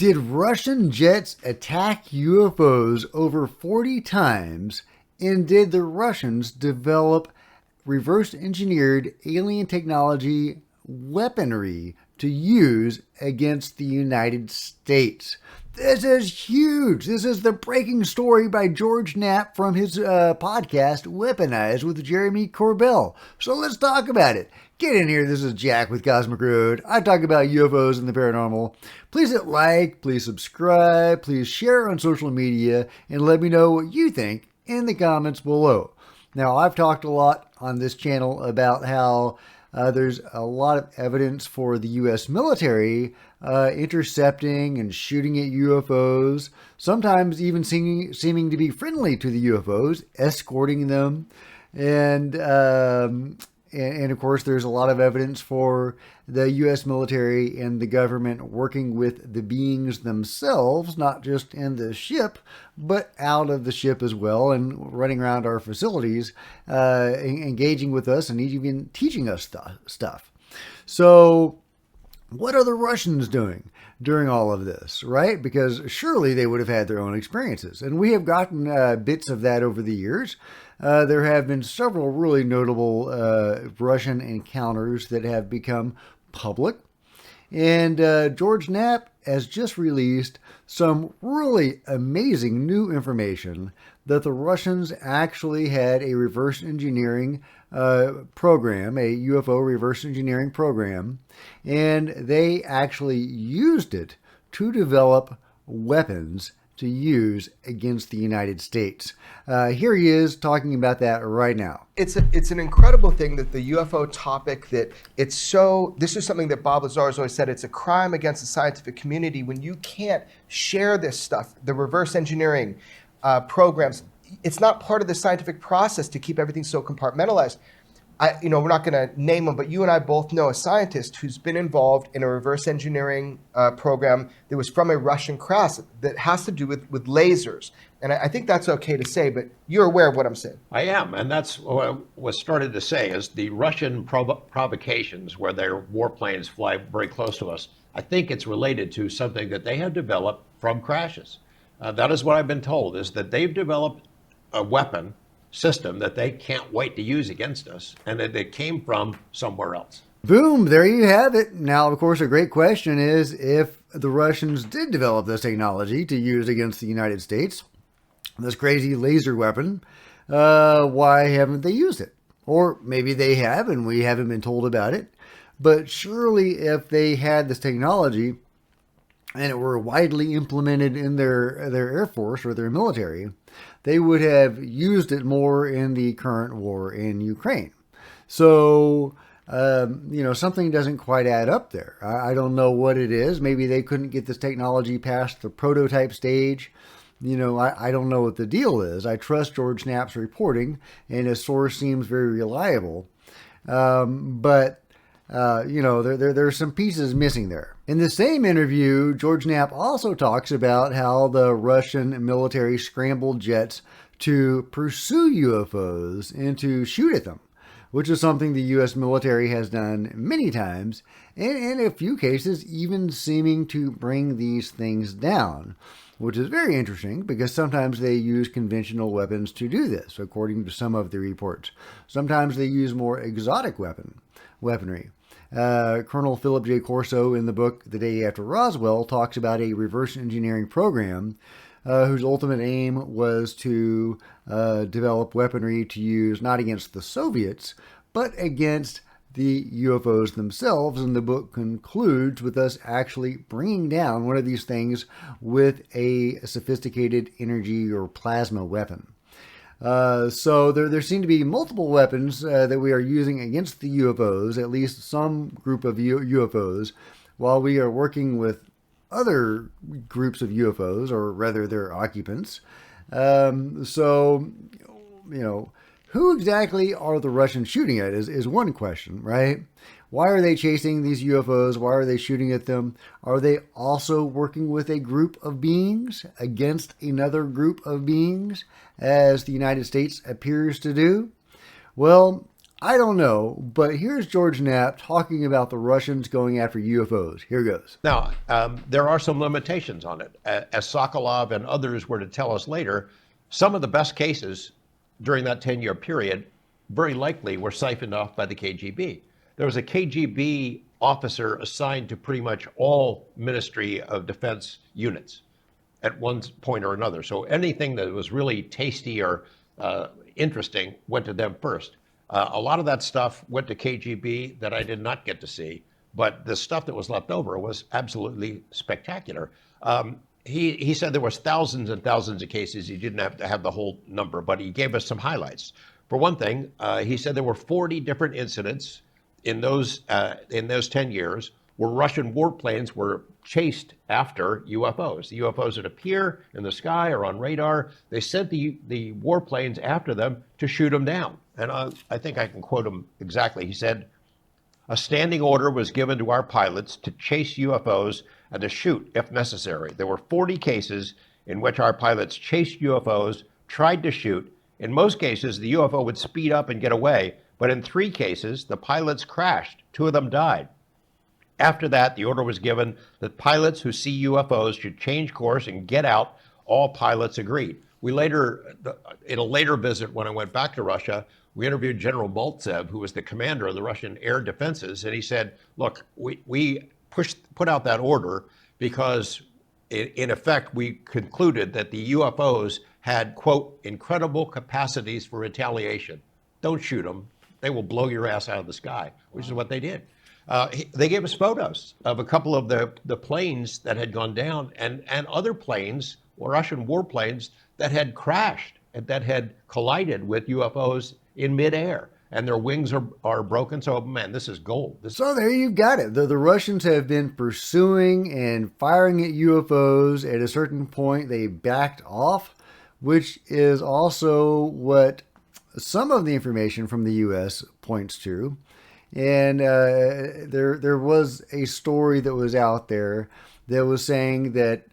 Did Russian jets attack UFOs over 40 times? And did the Russians develop reverse engineered alien technology weaponry to use against the United States? This is huge. This is the breaking story by George Knapp from his podcast, Weaponized with Jeremy Corbell. So let's talk about it. Get in here. This is Jack with Cosmic Road. I talk about UFOs and the paranormal. Please hit like, please subscribe, please share on social media, and let me know what you think in the comments below. Now, I've talked a lot on this channel about how there's a lot of evidence for the U.S. military intercepting and shooting at UFOs, sometimes even seeming to be friendly to the UFOs, escorting them. And of course, there's a lot of evidence for the U.S. military and the government working with the beings themselves, not just in the ship, but out of the ship as well, and running around our facilities, engaging with us and even teaching us stuff. So what are the Russians doing during all of this, right? Because surely they would have had their own experiences. And we have gotten bits of that over the years. There have been several really notable Russian encounters that have become public. And George Knapp has just released some really amazing new information that the Russians actually had a reverse engineering program, a UFO reverse engineering program, and they actually used it to develop weapons to use against the United States. Here he is talking about that right now. It's an incredible thing that the UFO topic, that it's so, this is something that Bob Lazar has always said, it's a crime against the scientific community when you can't share this stuff, the reverse engineering programs. It's not part of the scientific process to keep everything so compartmentalized. We're not going to name him, but you and I both know a scientist who's been involved in a reverse engineering program that was from a Russian craft that has to do with lasers. And I think that's okay to say, but you're aware of what I'm saying. I am, and that's what I was started to say, is the Russian provocations where their warplanes fly very close to us. I think it's related to something that they have developed from crashes. That is what I've been told, is that they've developed a weapon system that they can't wait to use against us, and that it came from somewhere else. Boom, there you have it. Now, of course, a great question is, if the Russians did develop this technology to use against the United States, this crazy laser weapon, why haven't they used it? Or maybe they have and we haven't been told about it. But surely if they had this technology and it were widely implemented in their Air Force or their military, they would have used it more in the current war in Ukraine. So, something doesn't quite add up there. I don't know what it is. Maybe they couldn't get this technology past the prototype stage. I don't know what the deal is. I trust George Knapp's reporting, and his source seems very reliable. But there's some pieces missing there. In the same interview, George Knapp also talks about how the Russian military scrambled jets to pursue UFOs and to shoot at them, which is something the U.S. military has done many times, and in a few cases even seeming to bring these things down, which is very interesting because sometimes they use conventional weapons to do this, according to some of the reports. Sometimes they use more exotic weaponry. Colonel Philip J. Corso in the book The Day After Roswell talks about a reverse engineering program whose ultimate aim was to develop weaponry to use not against the Soviets, but against the UFOs themselves. And the book concludes with us actually bringing down one of these things with a sophisticated energy or plasma weapon. So there seem to be multiple weapons that we are using against the UFOs, at least some group of UFOs, while we are working with other groups of UFOs, or rather their occupants. Who exactly are the Russians shooting at is one question, right? Why are they chasing these UFOs? Why are they shooting at them? Are they also working with a group of beings against another group of beings, as the United States appears to do? Well, I don't know, but here's George Knapp talking about the Russians going after UFOs. Here goes. Now, there are some limitations on it. As Sokolov and others were to tell us later, some of the best cases during that 10-year period very likely were siphoned off by the KGB. There was a KGB officer assigned to pretty much all Ministry of Defense units at one point or another. So anything that was really tasty or interesting went to them first. A lot of that stuff went to KGB that I did not get to see, but the stuff that was left over was absolutely spectacular. He said there was thousands and thousands of cases. He didn't have to have the whole number, but he gave us some highlights. For one thing, he said there were 40 different incidents in those 10 years where Russian warplanes were chased after UFOs. The UFOs would appear in the sky or on radar. They sent the warplanes after them to shoot them down. And I think I can quote him exactly. He said, "A standing order was given to our pilots to chase UFOs and to shoot if necessary. There were 40 cases in which our pilots chased UFOs, tried to shoot. In most cases, the UFO would speed up and get away, but in 3 cases, the pilots crashed. 2 of them died. After that, the order was given that pilots who see UFOs should change course and get out. All pilots agreed." We later, in a later visit when I went back to Russia, we interviewed General Maltsev, who was the commander of the Russian air defenses, and he said, look, we put out that order because in effect, we concluded that the UFOs had, quote, incredible capacities for retaliation. Don't shoot them. They will blow your ass out of the sky, which is what they did. They gave us photos of a couple of the planes that had gone down and other planes, Russian warplanes, that had crashed and that had collided with UFOs in midair. And their wings are broken. So, man, this is gold. So there you got it. The Russians have been pursuing and firing at UFOs. At a certain point, they backed off, which is also what some of the information from the U.S. points to. And there was a story that was out there that was saying that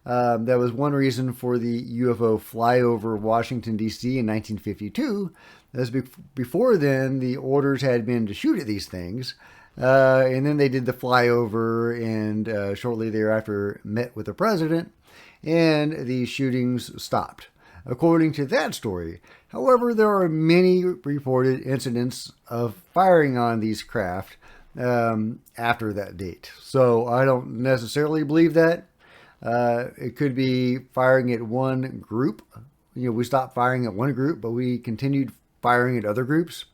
that was one reason for the UFO flyover Washington, D.C. in 1952. As before then, the orders had been to shoot at these things. And then they did the flyover and shortly thereafter met with the president and the shootings stopped. According to that story, however, there are many reported incidents of firing on these craft after that date. So I don't necessarily believe that. It could be firing at one group. We stopped firing at one group, but we continued firing at other groups.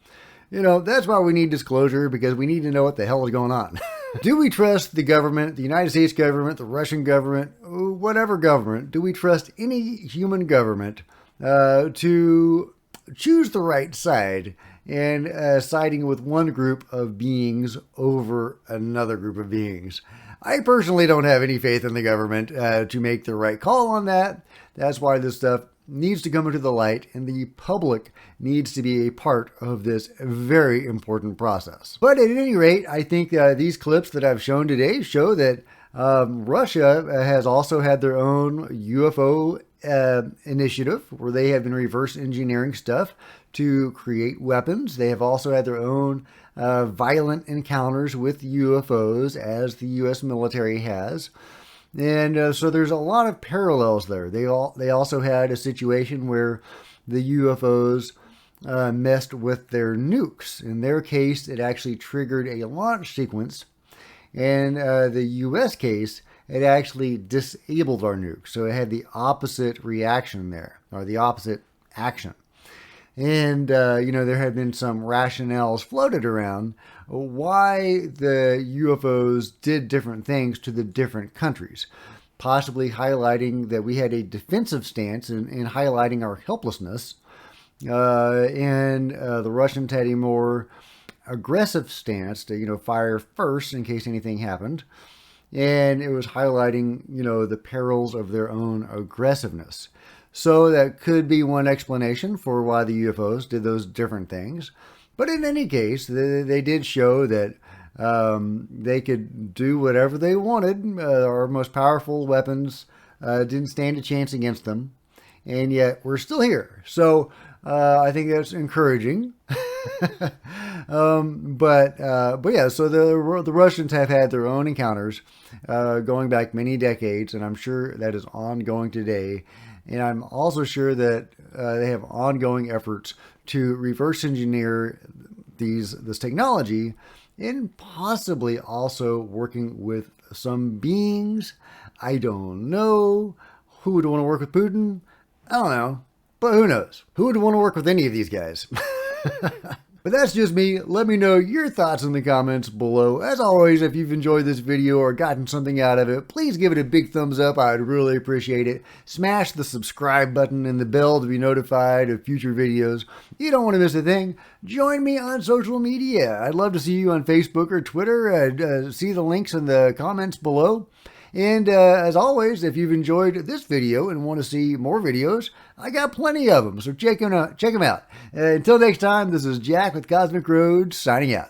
That's why we need disclosure, because we need to know what the hell is going on. Do we trust the government, the United States government, the Russian government, whatever government? Do we trust any human government to choose the right side and siding with one group of beings over another group of beings? I personally don't have any faith in the government to make the right call on that. That's why this stuff needs to come into the light, and the public needs to be a part of this very important process. But at any rate, I think these clips that I've shown today show that Russia has also had their own UFO initiative where they have been reverse engineering stuff to create weapons. They have also had their own violent encounters with UFOs, as the U.S. military has. And so there's a lot of parallels there. They also had a situation where the UFOs messed with their nukes. In their case, it actually triggered a launch sequence. And the U.S. case, it actually disabled our nukes. So it had the opposite reaction there, or the opposite action. And, there had been some rationales floated around why the UFOs did different things to the different countries, possibly highlighting that we had a defensive stance and highlighting our helplessness. And the Russians had a more aggressive stance to, fire first in case anything happened. And it was highlighting, the perils of their own aggressiveness. So that could be one explanation for why the UFOs did those different things. But in any case, they did show that they could do whatever they wanted. Our most powerful weapons didn't stand a chance against them. And yet we're still here. So I think that's encouraging. But yeah, so the Russians have had their own encounters going back many decades, and I'm sure that is ongoing today. And I'm also sure that they have ongoing efforts to reverse engineer this technology, and possibly also working with some beings. I don't know. Who would want to work with Putin? I don't know. But who knows? Who would want to work with any of these guys? But that's just me. Let me know your thoughts in the comments below. As always, if you've enjoyed this video or gotten something out of it, please give it a big thumbs up. I'd really appreciate it. Smash the subscribe button and the bell to be notified of future videos. You don't want to miss a thing. Join me on social media. I'd love to see you on Facebook or Twitter. See the links in the comments below. And as always, if you've enjoyed this video and want to see more videos, I got plenty of them, so check them out. Until next time, this is Jack with Cosmic Road signing out.